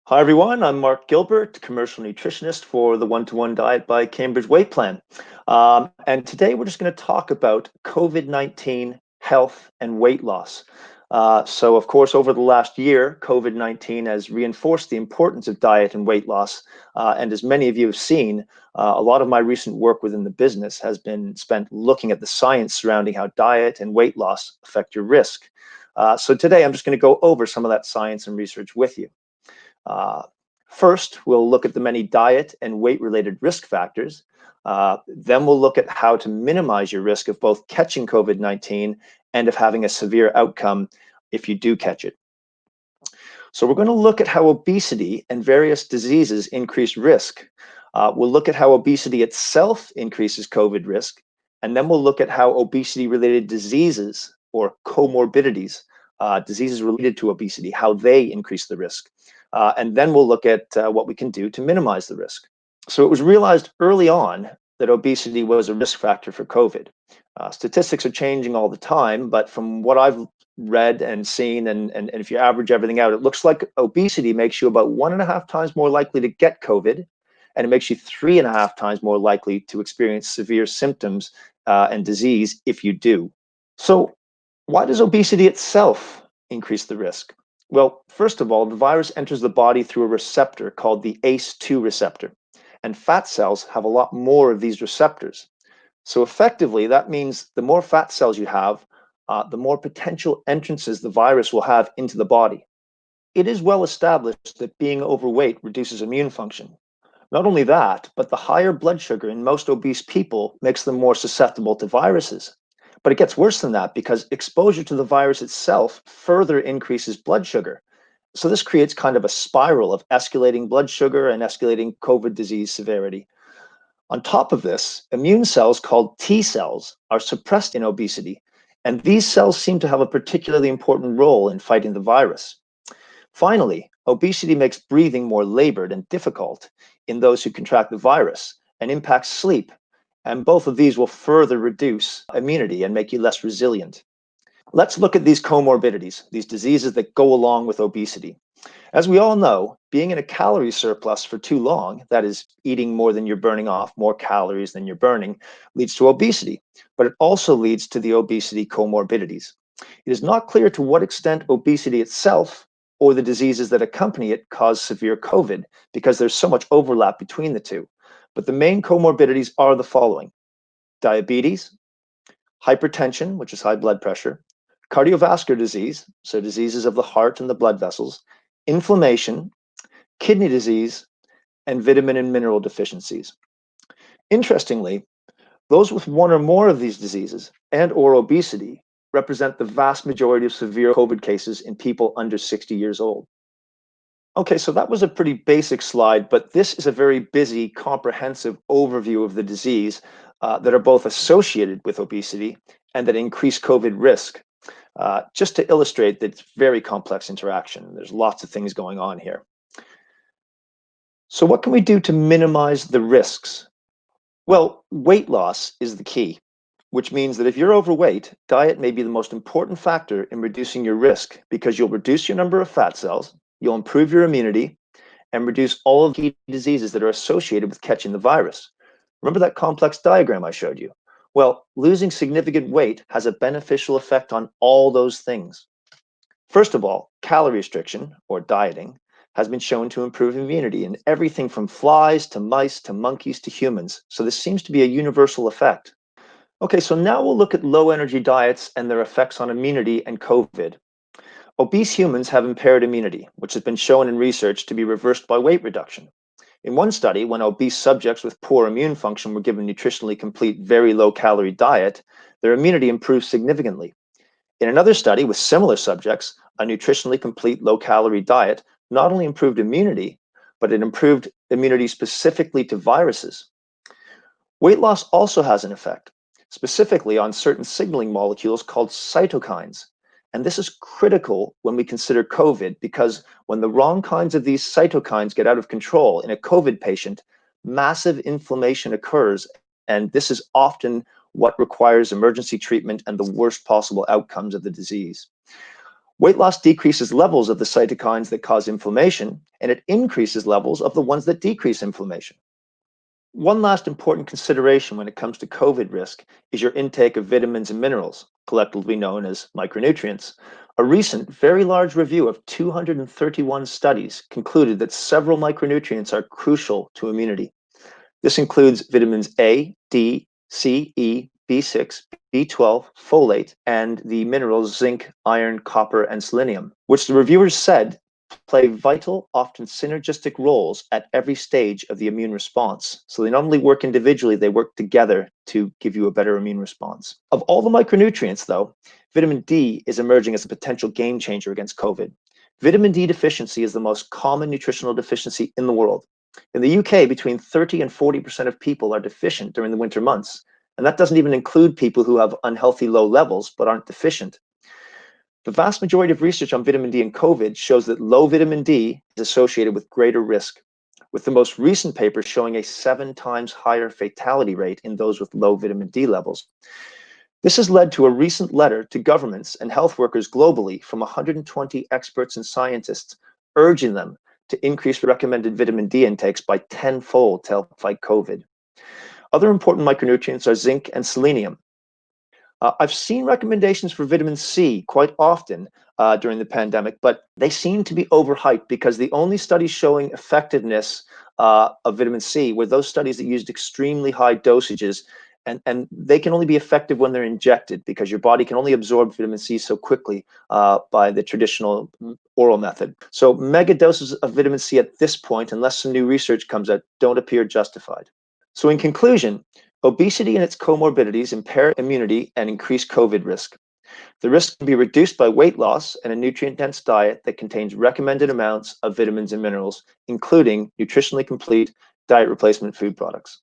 Hi everyone, I'm Mark Gilbert, commercial nutritionist for the One-to-One Diet by Cambridge Weight Plan. And today we're just going to talk about COVID-19 health and weight loss. So of course, over the last year, COVID-19 has reinforced the importance of diet and weight loss. And as many of you have seen, a lot of my recent work within the business has been spent looking at the science surrounding how diet and weight loss affect your risk. So today I'm just going to go over some of that science and research with you. Uh, First, we'll look at the many diet and weight-related risk factors. Then we'll look at how to minimize your risk of both catching COVID-19 and of having a severe outcome if you do catch it. So we're going to look at how obesity and various diseases increase risk. We'll look at how obesity itself increases COVID risk, and then we'll look at how obesity-related diseases or comorbidities, diseases related to obesity, how they increase the risk. And then we'll look at what we can do to minimize the risk. So it was realized early on that obesity was a risk factor for COVID. Statistics are changing all the time, but from what I've read and seen, and if you average everything out, it looks like obesity makes you about 1.5 times more likely to get COVID, and it makes you 3.5 times more likely to experience severe symptoms and disease if you do. So why does obesity itself increase the risk? Well, first of all, the virus enters the body through a receptor called the ACE2 receptor, and fat cells have a lot more of these receptors. So effectively, that means the more fat cells you have, the more potential entrances the virus will have into the body. It is well established that being overweight reduces immune function. Not only that, but the higher blood sugar in most obese people makes them more susceptible to viruses. But it gets worse than that because exposure to the virus itself further increases blood sugar. So this creates kind of a spiral of escalating blood sugar and escalating COVID disease severity. On top of this, immune cells called T cells are suppressed in obesity, and these cells seem to have a particularly important role in fighting the virus. Finally, obesity makes breathing more labored and difficult in those who contract the virus and impacts sleep. And both of these will further reduce immunity and make you less resilient. Let's look at these comorbidities, these diseases that go along with obesity. As we all know, being in a calorie surplus for too long, that is, eating more than you're burning off, more calories than you're burning, leads to obesity, but it also leads to the obesity comorbidities. It is not clear to what extent obesity itself or the diseases that accompany it cause severe COVID because there's so much overlap between the two. But the main comorbidities are the following: diabetes, hypertension, which is high blood pressure, cardiovascular disease, so diseases of the heart and the blood vessels, inflammation, kidney disease, and vitamin and mineral deficiencies. Interestingly, those with one or more of these diseases and or obesity represent the vast majority of severe COVID cases in people under 60 years old. Okay, so that was a pretty basic slide, but this is a very busy, comprehensive overview of the disease that are both associated with obesity and that increase COVID risk. Just to illustrate that it's very complex interaction. There's lots of things going on here. So what can we do to minimize the risks? Well, weight loss is the key, which means that if you're overweight, diet may be the most important factor in reducing your risk because you'll reduce your number of fat cells, you'll improve your immunity, and reduce all of the key diseases that are associated with catching the virus. Remember that complex diagram I showed you? Well, losing significant weight has a beneficial effect on all those things. First of all, calorie restriction, or dieting, has been shown to improve immunity in everything from flies to mice to monkeys to humans. So this seems to be a universal effect. Okay, so now we'll look at low energy diets and their effects on immunity and COVID. Obese humans have impaired immunity, which has been shown in research to be reversed by weight reduction. In one study, when obese subjects with poor immune function were given nutritionally complete, very low calorie diet, their immunity improved significantly. In another study with similar subjects, a nutritionally complete low calorie diet not only improved immunity, but it improved immunity specifically to viruses. Weight loss also has an effect, specifically on certain signaling molecules called cytokines. And this is critical when we consider COVID because when the wrong kinds of these cytokines get out of control in a COVID patient, massive inflammation occurs. And this is often what requires emergency treatment and the worst possible outcomes of the disease. Weight loss decreases levels of the cytokines that cause inflammation, and it increases levels of the ones that decrease inflammation. One last important consideration when it comes to COVID risk is your intake of vitamins and minerals, collectively known as micronutrients. A recent, very large review of 231 studies concluded that several micronutrients are crucial to immunity. This includes vitamins A, D, C, E, B6, B12, folate, and the minerals zinc, iron, copper, and selenium, which the reviewers said play vital, often synergistic roles at every stage of the immune response. So they not only work individually, they work together to give you a better immune response. Of all the micronutrients, though, vitamin D is emerging as a potential game changer against COVID. Vitamin D deficiency is the most common nutritional deficiency in the world. In the UK, between 30 and 40% of people are deficient during the winter months. And that doesn't even include people who have unhealthy low levels but aren't deficient. The vast majority of research on vitamin D and COVID shows that low vitamin D is associated with greater risk, with the most recent paper showing a 7 times higher fatality rate in those with low vitamin D levels. This has led to a recent letter to governments and health workers globally from 120 experts and scientists urging them to increase recommended vitamin D intakes by tenfold to help fight COVID. Other important micronutrients are zinc and selenium. I've seen recommendations for vitamin C quite often during the pandemic, but they seem to be overhyped because the only studies showing effectiveness of vitamin C were those studies that used extremely high dosages, and they can only be effective when they're injected because your body can only absorb vitamin C so quickly by the traditional oral method. So mega doses of vitamin C at this point, unless some new research comes out, don't appear justified. So in conclusion, obesity and its comorbidities impair immunity and increase COVID risk. The risk can be reduced by weight loss and a nutrient-dense diet that contains recommended amounts of vitamins and minerals, including nutritionally complete diet replacement food products.